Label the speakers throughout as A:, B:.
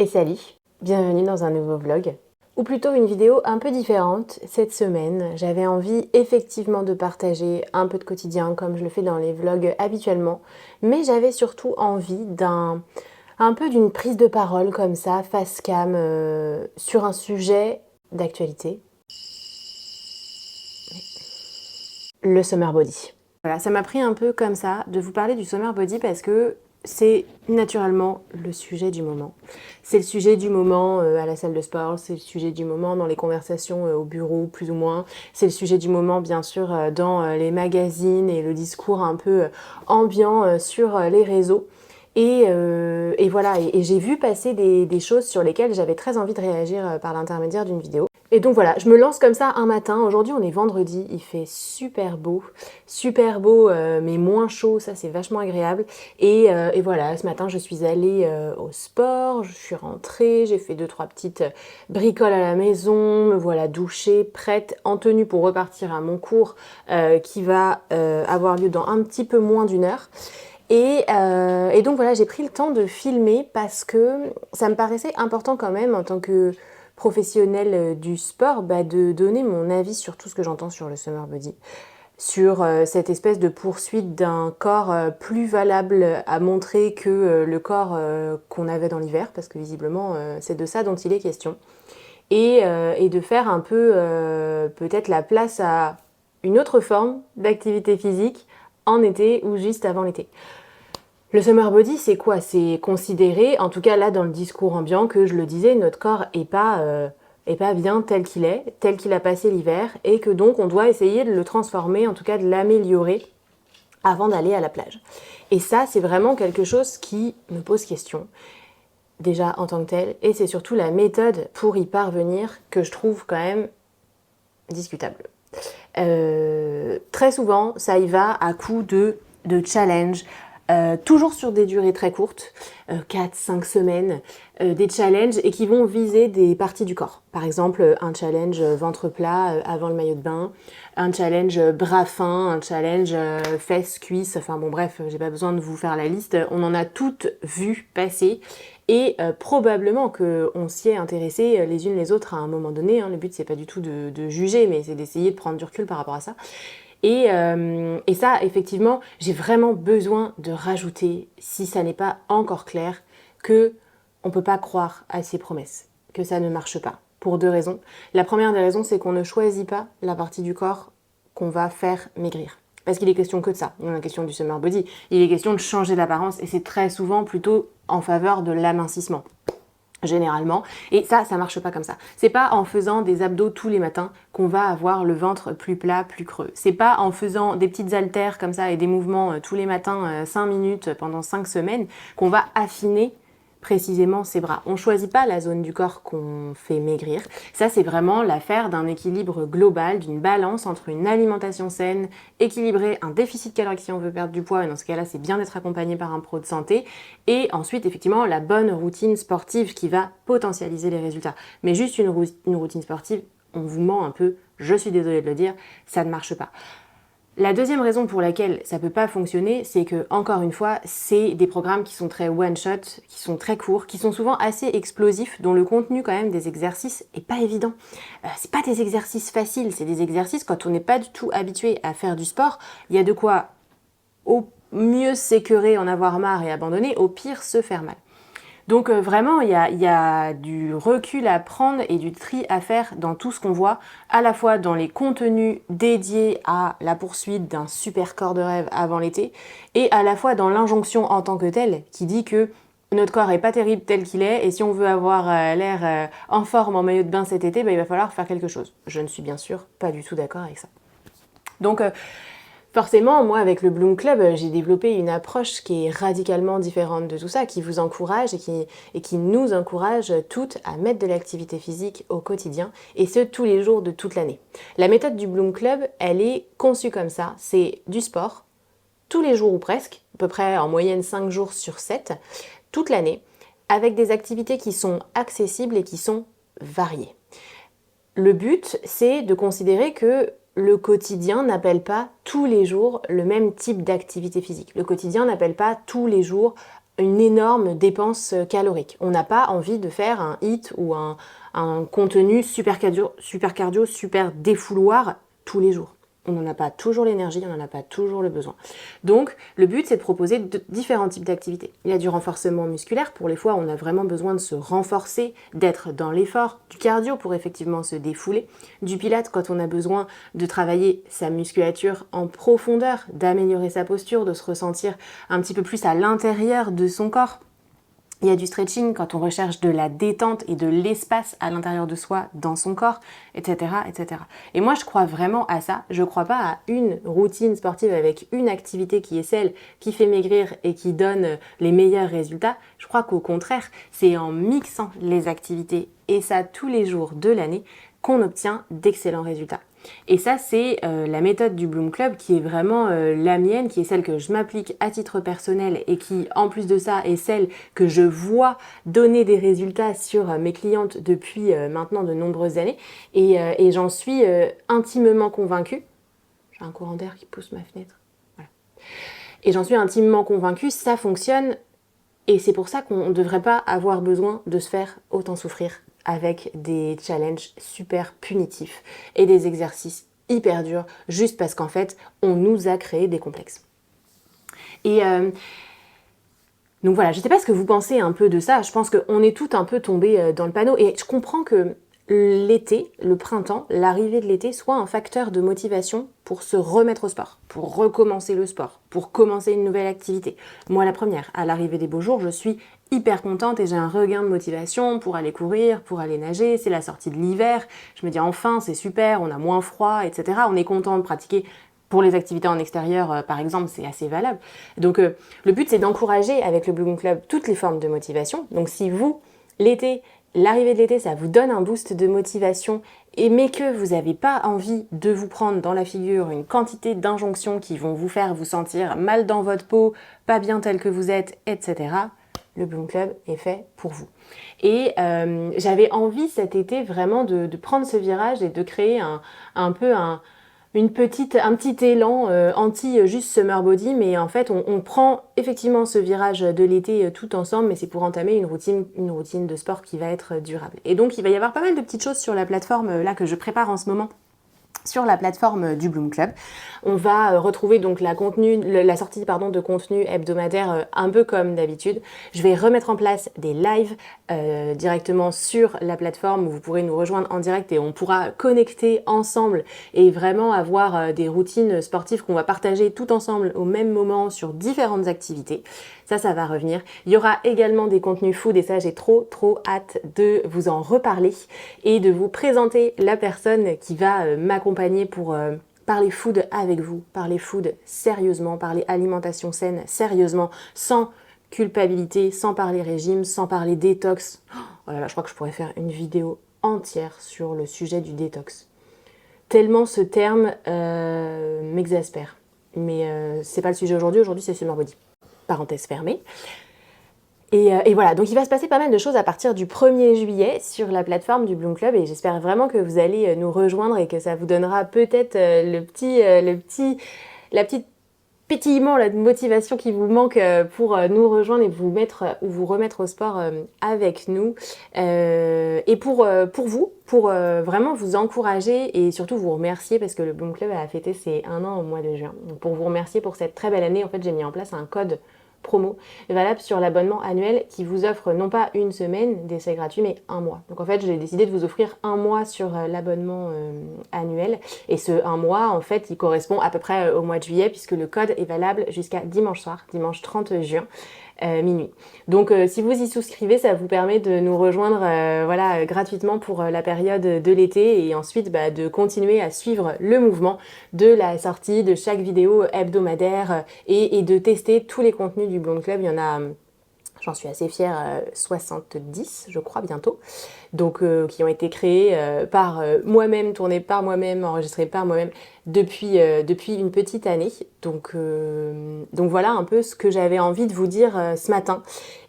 A: Et salut, bienvenue dans un nouveau vlog, ou plutôt une vidéo un peu différente. Cette semaine, j'avais envie effectivement de partager un peu de quotidien comme je le fais dans les vlogs habituellement, mais j'avais surtout envie un peu d'une prise de parole comme ça, face cam, sur un sujet d'actualité. Le summer body. Voilà, ça m'a pris un peu comme ça de vous parler du summer body parce que c'est naturellement le sujet du moment. C'est le sujet du moment à la salle de sport, c'est le sujet du moment dans les conversations au bureau, plus ou moins. C'est le sujet du moment, bien sûr, dans les magazines et le discours un peu ambiant sur les réseaux. Et voilà, et j'ai vu passer des choses sur lesquelles j'avais très envie de réagir par l'intermédiaire d'une vidéo. Et donc voilà, je me lance comme ça un matin. Aujourd'hui, on est vendredi, il fait super beau, mais moins chaud, ça c'est vachement agréable. Et voilà, ce matin, je suis allée au sport, je suis rentrée, j'ai fait 2-3 petites bricoles à la maison, me voilà douchée, prête, en tenue pour repartir à mon cours qui va avoir lieu dans un petit peu moins d'une heure. Et donc voilà, j'ai pris le temps de filmer parce que ça me paraissait important quand même en tant que professionnelle du sport, de donner mon avis sur tout ce que j'entends sur le summer body, sur cette espèce de poursuite d'un corps plus valable à montrer que le corps qu'on avait dans l'hiver, parce que visiblement c'est de ça dont il est question, et de faire un peu peut-être la place à une autre forme d'activité physique en été ou juste avant l'été. Le summer body, c'est quoi? C'est considérer, en tout cas là dans le discours ambiant, que je le disais, notre corps est pas bien tel qu'il a passé l'hiver, et que donc on doit essayer de le transformer, en tout cas de l'améliorer avant d'aller à la plage. Et ça, c'est vraiment quelque chose qui me pose question, déjà en tant que tel, et c'est surtout la méthode pour y parvenir que je trouve quand même discutable. Très souvent, ça y va à coup de challenge, toujours sur des durées très courtes, 4-5 semaines, des challenges et qui vont viser des parties du corps. Par exemple, un challenge ventre plat avant le maillot de bain, un challenge bras fins, un challenge fesses, cuisses, enfin bon bref, j'ai pas besoin de vous faire la liste, on en a toutes vu passer. Et probablement qu'on s'y est intéressé les unes les autres à un moment donné, hein. Le but c'est pas du tout de juger, mais c'est d'essayer de prendre du recul par rapport à ça. Et ça, effectivement, j'ai vraiment besoin de rajouter, si ça n'est pas encore clair, que on peut pas croire à ces promesses, que ça ne marche pas, pour 2 raisons. La première des raisons, c'est qu'on ne choisit pas la partie du corps qu'on va faire maigrir. Parce qu'il est question que de ça, il est question du summer body, il est question de changer d'apparence, et c'est très souvent plutôt en faveur de l'amincissement. Généralement, et ça marche pas comme ça. C'est pas en faisant des abdos tous les matins qu'on va avoir le ventre plus plat, plus creux. C'est pas en faisant des petites haltères comme ça et des mouvements tous les matins 5 minutes pendant 5 semaines qu'on va affiner précisément ses bras. On choisit pas la zone du corps qu'on fait maigrir. Ça, c'est vraiment l'affaire d'un équilibre global, d'une balance entre une alimentation saine, équilibrée, un déficit calorique si on veut perdre du poids, et dans ce cas-là, c'est bien d'être accompagné par un pro de santé, et ensuite, effectivement, la bonne routine sportive qui va potentialiser les résultats. Mais juste une routine sportive, on vous ment un peu, je suis désolée de le dire, ça ne marche pas. La deuxième raison pour laquelle ça peut pas fonctionner, c'est que, encore une fois, c'est des programmes qui sont très one-shot, qui sont très courts, qui sont souvent assez explosifs, dont le contenu quand même des exercices est pas évident. C'est pas des exercices faciles, c'est des exercices quand on n'est pas du tout habitué à faire du sport, il y a de quoi au mieux s'écœurer, en avoir marre et abandonner, au pire se faire mal. Donc vraiment, il y a du recul à prendre et du tri à faire dans tout ce qu'on voit, à la fois dans les contenus dédiés à la poursuite d'un super corps de rêve avant l'été, et à la fois dans l'injonction en tant que telle, qui dit que notre corps est pas terrible tel qu'il est, et si on veut avoir l'air en forme en maillot de bain cet été, il va falloir faire quelque chose. Je ne suis bien sûr pas du tout d'accord avec ça. Donc forcément, moi, avec le Bloom Club, j'ai développé une approche qui est radicalement différente de tout ça, qui vous encourage et qui nous encourage toutes à mettre de l'activité physique au quotidien, et ce, tous les jours de toute l'année. La méthode du Bloom Club, elle est conçue comme ça, c'est du sport, tous les jours ou presque, à peu près en moyenne 5 jours sur 7, toute l'année, avec des activités qui sont accessibles et qui sont variées. Le but, c'est de considérer que le quotidien n'appelle pas tous les jours le même type d'activité physique. Le quotidien n'appelle pas tous les jours une énorme dépense calorique. On n'a pas envie de faire un HIIT ou un contenu super cardio, super défouloir tous les jours. On n'en a pas toujours l'énergie, on n'en a pas toujours le besoin. Donc, le but, c'est de proposer différents types d'activités. Il y a du renforcement musculaire, pour les fois où on a vraiment besoin de se renforcer, d'être dans l'effort, du cardio pour effectivement se défouler, du pilates quand on a besoin de travailler sa musculature en profondeur, d'améliorer sa posture, de se ressentir un petit peu plus à l'intérieur de son corps. Il y a du stretching quand on recherche de la détente et de l'espace à l'intérieur de soi, dans son corps, etc., etc. Et moi, je crois vraiment à ça. Je ne crois pas à une routine sportive avec une activité qui est celle qui fait maigrir et qui donne les meilleurs résultats. Je crois qu'au contraire, c'est en mixant les activités et ça tous les jours de l'année qu'on obtient d'excellents résultats. Et ça, c'est la méthode du Bloom Club qui est vraiment la mienne, qui est celle que je m'applique à titre personnel et qui, en plus de ça, est celle que je vois donner des résultats sur mes clientes depuis maintenant de nombreuses années. Et j'en suis intimement convaincue. J'ai un courant d'air qui pousse ma fenêtre. Voilà. Et j'en suis intimement convaincue, ça fonctionne. Et c'est pour ça qu'on ne devrait pas avoir besoin de se faire autant souffrir avec des challenges super punitifs et des exercices hyper durs, juste parce qu'en fait, on nous a créé des complexes. Et donc voilà, je ne sais pas ce que vous pensez un peu de ça, je pense qu'on est toutes un peu tombées dans le panneau, et je comprends que l'été, le printemps, l'arrivée de l'été soit un facteur de motivation pour se remettre au sport, pour recommencer le sport, pour commencer une nouvelle activité. Moi la première, à l'arrivée des beaux jours, je suis hyper contente et j'ai un regain de motivation pour aller courir, pour aller nager, c'est la sortie de l'hiver, je me dis enfin c'est super, on a moins froid, etc. On est content de pratiquer. Pour les activités en extérieur, par exemple, c'est assez valable. Donc le but c'est d'encourager avec le Bloom Club toutes les formes de motivation. Donc si vous, l'été, l'arrivée de l'été, ça vous donne un boost de motivation, mais que vous n'avez pas envie de vous prendre dans la figure une quantité d'injonctions qui vont vous faire vous sentir mal dans votre peau, pas bien tel que vous êtes, etc., le Bloom Club est fait pour vous. Et j'avais envie cet été vraiment de prendre ce virage et de créer un petit élan anti juste summer body, mais en fait on prend effectivement ce virage de l'été tout ensemble, mais c'est pour entamer une routine de sport qui va être durable. Et donc il va y avoir pas mal de petites choses sur la plateforme là que je prépare en ce moment. Sur la plateforme du Bloom Club. On va retrouver donc la sortie de contenu hebdomadaire un peu comme d'habitude. Je vais remettre en place des lives directement sur la plateforme où vous pourrez nous rejoindre en direct et on pourra connecter ensemble et vraiment avoir des routines sportives qu'on va partager tout ensemble au même moment sur différentes activités. Ça va revenir. Il y aura également des contenus food et ça, j'ai trop hâte de vous en reparler et de vous présenter la personne qui va m'accompagner pour parler food avec vous, parler food sérieusement, parler alimentation saine sérieusement, sans culpabilité, sans parler régime, sans parler détox. Oh là là, je crois que je pourrais faire une vidéo entière sur le sujet du détox. Tellement ce terme m'exaspère. Mais c'est pas le sujet aujourd'hui c'est Summer Body. Parenthèse fermée. Et voilà, donc il va se passer pas mal de choses à partir du 1er juillet sur la plateforme du Bloom Club et j'espère vraiment que vous allez nous rejoindre et que ça vous donnera peut-être la petite pétillement, la motivation qui vous manque pour nous rejoindre et vous remettre au sport avec nous. Et pour vous, pour vraiment vous encourager et surtout vous remercier parce que le Bloom Club a fêté ses 1 an au mois de juin. Donc pour vous remercier pour cette très belle année, en fait j'ai mis en place un code promo valable sur l'abonnement annuel qui vous offre non pas une semaine d'essai gratuit mais 1 mois. Donc en fait j'ai décidé de vous offrir 1 mois sur l'abonnement annuel et ce 1 mois en fait il correspond à peu près au mois de juillet puisque le code est valable jusqu'à dimanche soir, dimanche 30 juin. Minuit. Donc si vous y souscrivez, ça vous permet de nous rejoindre gratuitement pour la période de l'été et ensuite de continuer à suivre le mouvement de la sortie de chaque vidéo hebdomadaire et de tester tous les contenus du Bloom Club. Il y en a, j'en suis assez fière, 70 je crois bientôt, donc qui ont été créés par moi-même, tournés par moi-même, enregistrés par moi-même depuis une petite année. Donc voilà un peu ce que j'avais envie de vous dire ce matin.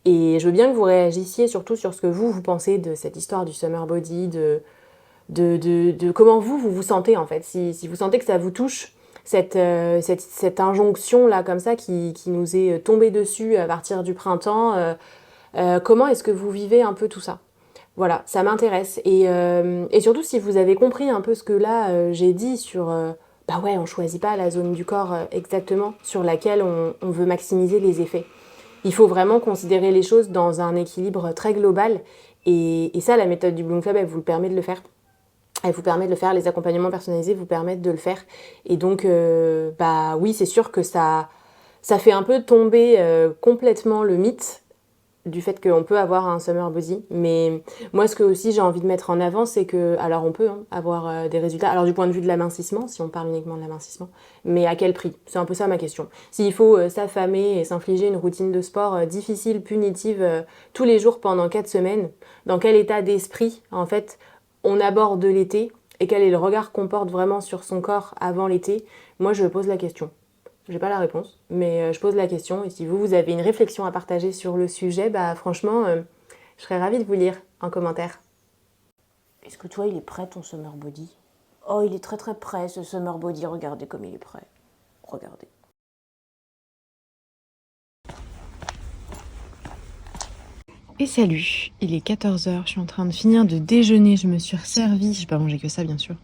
A: Et je veux bien que vous réagissiez surtout sur ce que vous pensez de cette histoire du summer body, de comment vous sentez en fait. Si vous sentez que ça vous touche, cette injonction-là, comme ça, qui nous est tombée dessus à partir du printemps. Comment est-ce que vous vivez un peu tout ça? Voilà, ça m'intéresse. Et surtout, si vous avez compris un peu ce que là, j'ai dit sur... bah ouais, on choisit pas la zone du corps exactement sur laquelle on veut maximiser les effets. Il faut vraiment considérer les choses dans un équilibre très global. Et ça, la méthode du Bloom Club, elle vous le permet de le faire. Elle vous permet de le faire, les accompagnements personnalisés vous permettent de le faire. Et donc, bah oui, c'est sûr que ça fait un peu tomber complètement le mythe du fait qu'on peut avoir un summer body. Mais moi, ce que aussi j'ai envie de mettre en avant, c'est que, alors on peut avoir des résultats, alors du point de vue de l'amincissement, si on parle uniquement de l'amincissement, mais à quel prix? C'est un peu ça ma question. S'il faut s'affamer et s'infliger une routine de sport difficile, punitive, tous les jours pendant 4 semaines, dans quel état d'esprit, en fait, on aborde l'été et quel est le regard qu'on porte vraiment sur son corps avant l'été, moi je pose la question. J'ai pas la réponse, mais je pose la question. Et si vous avez une réflexion à partager sur le sujet, bah franchement, je serais ravie de vous lire en commentaire. Est-ce que toi, il est prêt ton summer body? Oh, il est très très prêt ce summer body. Regardez comme il est prêt. Regardez. Et salut, il est 14h, je suis en train de finir de déjeuner, je me suis resservi, je n'ai pas mangé que ça bien sûr,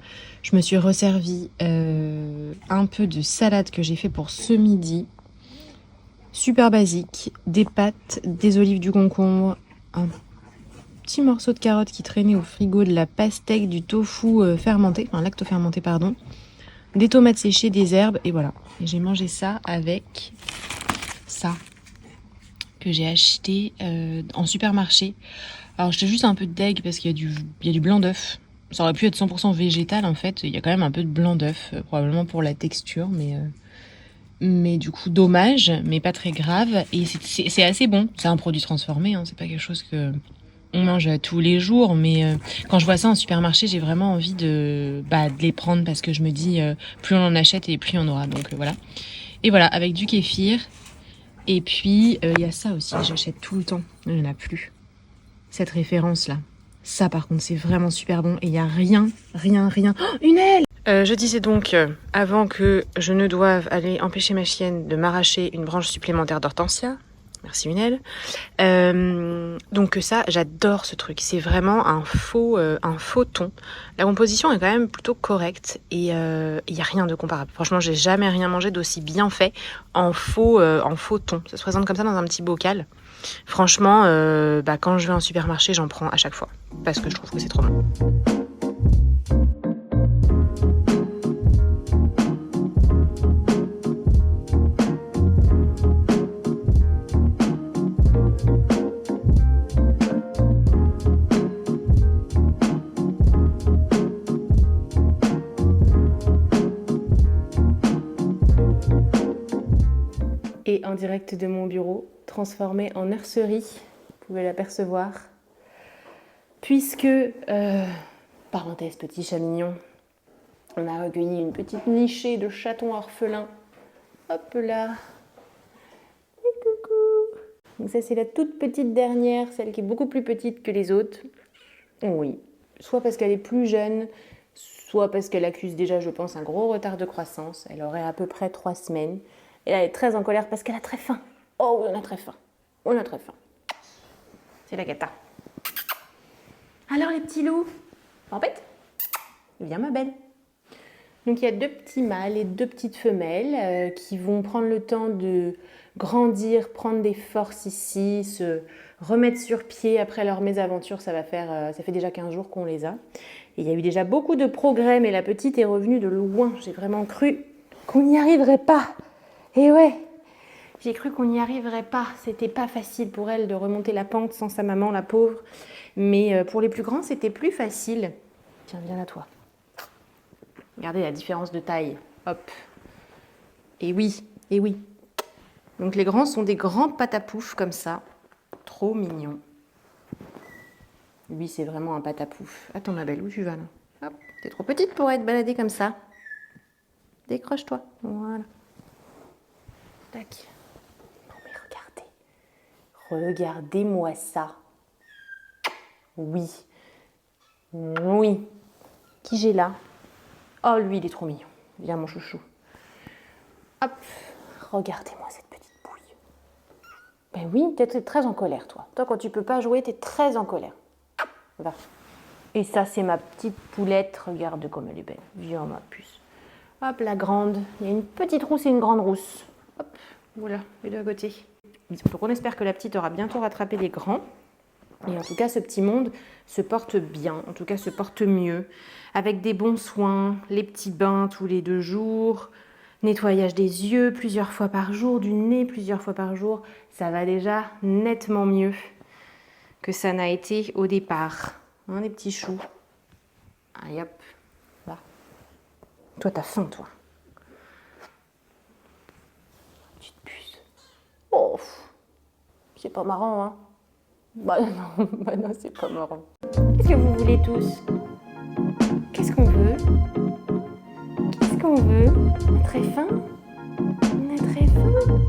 A: je me suis resservi un peu de salade que j'ai fait pour ce midi, super basique, des pâtes, des olives, du concombre, un petit morceau de carotte qui traînait au frigo, de la pastèque, du tofu fermenté, enfin lacto-fermenté pardon, des tomates séchées, des herbes et voilà. Et j'ai mangé ça avec ça que j'ai acheté en supermarché. Alors j'étais juste un peu deg parce qu'il y a du blanc d'œuf. Ça aurait pu être 100% végétal en fait. Il y a quand même un peu de blanc d'œuf, probablement pour la texture, mais du coup dommage, mais pas très grave. Et c'est assez bon. C'est un produit transformé, hein. C'est pas quelque chose que on mange tous les jours, mais quand je vois ça en supermarché, j'ai vraiment envie de les prendre parce que je me dis plus on en achète et plus on aura. Donc voilà. Et voilà, avec du kéfir. Et puis il y a ça aussi, j'achète tout le temps. Il n'y en a plus. Cette référence-là. Ça, par contre, c'est vraiment super bon. Et il n'y a rien. Oh, une aile! Je disais donc, avant que je ne doive aller empêcher ma chienne de m'arracher une branche supplémentaire d'hortensia. Merci, une aile. Donc ça, j'adore ce truc. C'est vraiment un faux thon. La composition est quand même plutôt correcte. Et il n'y a rien de comparable. Franchement, j'ai jamais rien mangé d'aussi bien fait en faux thon. Ça se présente comme ça dans un petit bocal. Franchement, quand je vais en supermarché, j'en prends à chaque fois. Parce que je trouve que c'est trop bon. Et en direct de mon bureau, transformé en nurserie, vous pouvez l'apercevoir, puisque, parenthèse petit chat mignon, on a recueilli une petite nichée de chatons orphelins. Hop là. Et coucou. Donc ça c'est la toute petite dernière, celle qui est beaucoup plus petite que les autres. Oui, soit parce qu'elle est plus jeune, soit parce qu'elle accuse déjà, je pense, un gros retard de croissance. Elle aurait à peu près 3 semaines. Et là, elle est très en colère parce qu'elle a très faim. Oh oui, on a très faim. On a très faim. C'est la cata. Alors les petits loups, Pampette, viens ma belle. Donc il y a 2 petits mâles et 2 petites femelles qui vont prendre le temps de grandir, prendre des forces ici, se remettre sur pied après leur mésaventure. Ça fait déjà 15 jours qu'on les a. Et il y a eu déjà beaucoup de progrès, mais la petite est revenue de loin. J'ai vraiment cru qu'on n'y arriverait pas. Et ouais, j'ai cru qu'on n'y arriverait pas. C'était pas facile pour elle de remonter la pente sans sa maman, la pauvre. Mais pour les plus grands, c'était plus facile. Tiens, viens là, toi. Regardez la différence de taille. Hop. Et oui. Donc les grands sont des grands patapouf comme ça. Trop mignon. Lui, c'est vraiment un patapouf. Attends, ma belle, où tu vas là? Hop. T'es trop petite pour être baladée comme ça. Décroche-toi. Voilà. Tac. Non mais regardez. Regardez-moi ça. Oui. Oui. Qui j'ai là? Oh, lui, il est trop mignon. Viens, mon chouchou. Hop, regardez-moi cette petite bouille. Ben oui, t'es très en colère, toi. Toi, quand tu peux pas jouer, t'es très en colère. Va. Et ça, c'est ma petite poulette. Regarde comme elle est belle. Viens, ma puce. Hop, la grande. Il y a une petite rousse et une grande rousse. Hop, voilà, les deux à côté. Donc, on espère que la petite aura bientôt rattrapé les grands. Et en tout cas, ce petit monde se porte bien, en tout cas se porte mieux, avec des bons soins, les petits bains tous les 2 jours, nettoyage des yeux plusieurs fois par jour, du nez plusieurs fois par jour. Ça va déjà nettement mieux que ça n'a été au départ. Hein, les petits choux. Allez hop, là. Toi, t'as faim, toi. Petite puce. Oh, c'est pas marrant, hein. Bah non, c'est pas marrant. Qu'est-ce que vous voulez tous? Qu'est-ce qu'on veut? Qu'est-ce qu'on veut? On a très faim? On a très faim?